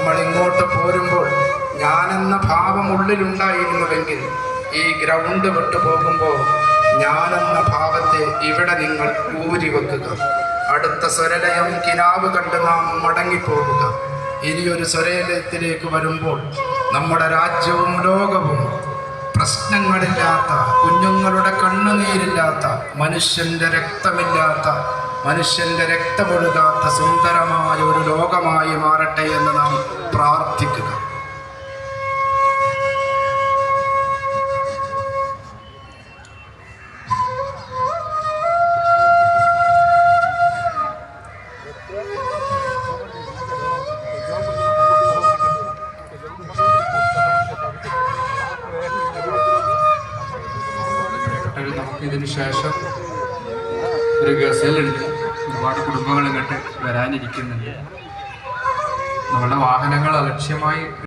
നമ്മൾ ഇങ്ങോട്ട് പോരുമ്പോൾ ഞാനെന്ന ഭാവം ഉള്ളിലുണ്ടായിരുന്നുവെങ്കിൽ ഈ ഗ്രൗണ്ട് വിട്ടു പോകുമ്പോൾ ഞാനെന്ന ഭാവത്തെ ഇവിടെ നിങ്ങൾ ഊരി വെക്കുക. അടുത്ത സ്വരലയം കിനാവ് കണ്ട് നാം മടങ്ങിപ്പോകുക. ഇനിയൊരു സ്വരലയത്തിലേക്ക് വരുമ്പോൾ നമ്മുടെ രാജ്യവും ലോകവും പ്രശ്നങ്ങളില്ലാത്ത, കുഞ്ഞുങ്ങളുടെ കണ്ണുനീരില്ലാത്ത, മനുഷ്യൻ്റെ രക്തമില്ലാത്ത, മനുഷ്യൻ്റെ രക്തമൊഴുകാത്ത സുന്ദരമായ ഒരു ലോകമായി മാറട്ടെ എന്ന് നാം പ്രാർത്ഥിക്കുക. നമുക്കിതിന് ശേഷം ഒരു ഗസലുണ്ട്. ഒരുപാട് കുടുംബങ്ങൾ ഇങ്ങോട്ട് വരാനിരിക്കുന്നുണ്ട്. നമ്മുടെ വാഹനങ്ങൾ അലക്ഷ്യമായി